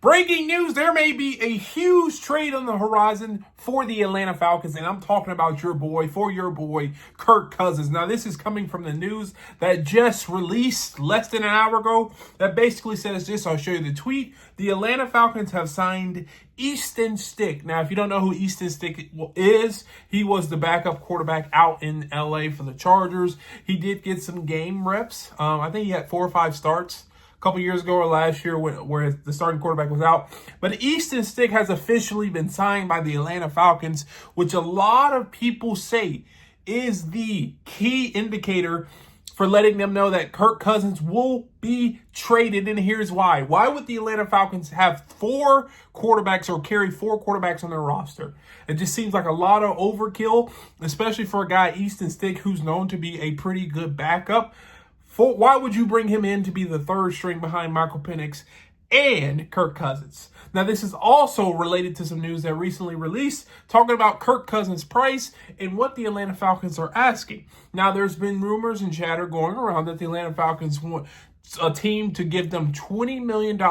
Breaking news, there may be a huge trade on the horizon for the Atlanta Falcons, and I'm talking about your boy, Kirk Cousins. Now, this is coming from the news that just released less than an hour ago that basically says this. I'll show you the tweet. The Atlanta Falcons have signed Easton Stick. Now, if you don't know who Easton Stick is, he was the backup quarterback out in LA for the Chargers. He did get some game reps. I think he had 4 or 5 starts couple years ago or last year where the starting quarterback was out. But Easton Stick has officially been signed by the Atlanta Falcons, which a lot of people say is the key indicator for letting them know that Kirk Cousins will be traded. And here's why. Why would the Atlanta Falcons have 4 quarterbacks or carry 4 quarterbacks on their roster? It just seems like a lot of overkill, especially for a guy, Easton Stick, who's known to be a pretty good backup. Why would you bring him in to be the third string behind Michael Penix and Kirk Cousins? Now, this is also related to some news that recently released talking about Kirk Cousins' price and what the Atlanta Falcons are asking. Now, there's been rumors and chatter going around that the Atlanta Falcons want a team to give them $20 million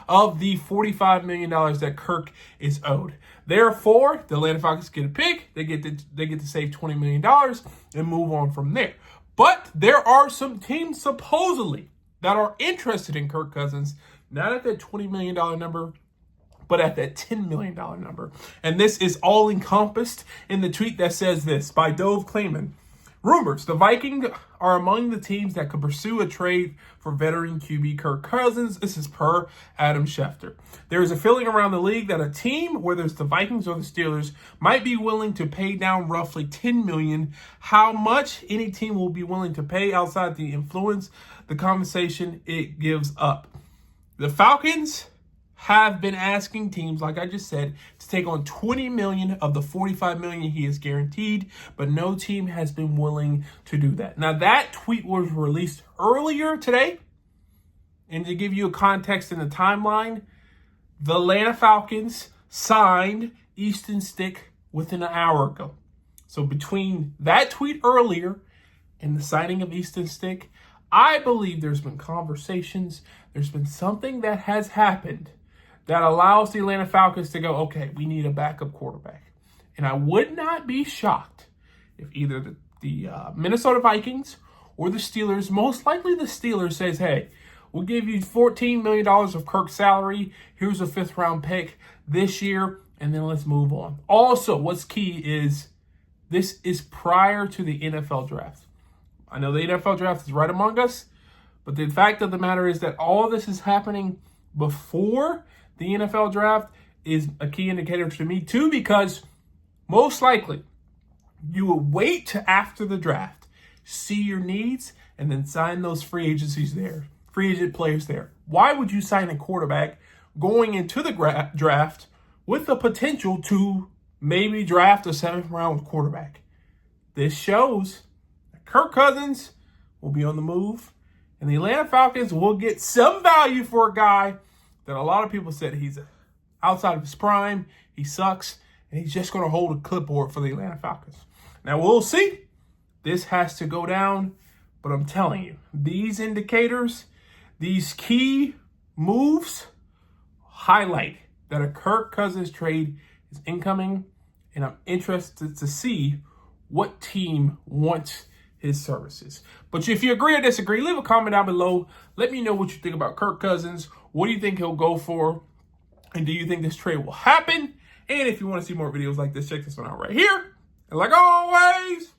of the $45 million that Kirk is owed. Therefore, the Atlanta Falcons get a pick. They get to save $20 million and move on from there. But there are some teams supposedly that are interested in Kirk Cousins, not at that $20 million number, but at that $10 million number. And this is all encompassed in the tweet that says this by Dove Klayman. Rumors, the Vikings are among the teams that could pursue a trade for veteran QB Kirk Cousins. This is per Adam Schefter. There is a feeling around the league that a team, whether it's the Vikings or the Steelers, might be willing to pay down roughly $10 million. How much any team will be willing to pay outside the influence, the conversation it gives up. The Falcons have been asking teams, like I just said, to take on $20 million of the $45 million he is guaranteed, but no team has been willing to do that. Now, that tweet was released earlier today, and to give you a context in the timeline, the Atlanta Falcons signed Easton Stick within an hour ago. So between that tweet earlier and the signing of Easton Stick, I believe there's been conversations, there's been something that has happened that allows the Atlanta Falcons to go, okay, we need a backup quarterback. And I would not be shocked if either the Minnesota Vikings or the Steelers, most likely the Steelers, says, hey, we'll give you $14 million of Kirk's salary. Here's a 5th-round pick this year, and then let's move on. Also, what's key is this is prior to the NFL draft. I know the NFL draft is right among us, but the fact of the matter is that all of this is happening before the NFL draft is a key indicator to me too, because most likely you will wait to after the draft, see your needs, and then sign those free agent players there. Why would you sign a quarterback going into the draft with the potential to maybe draft a 7th-round quarterback? This shows that Kirk Cousins will be on the move, and the Atlanta Falcons will get some value for a guy that a lot of people said he's outside of his prime, he sucks, and he's just going to hold a clipboard for the Atlanta Falcons. Now, we'll see. This has to go down, but I'm telling you, these indicators, these key moves highlight that a Kirk Cousins trade is incoming, and I'm interested to see what team wants his services. But if you agree or disagree, leave a comment down below. Let me know what you think about Kirk Cousins. What do you think he'll go for? And do you think this trade will happen? And if you want to see more videos like this, check this one out right here. And like always,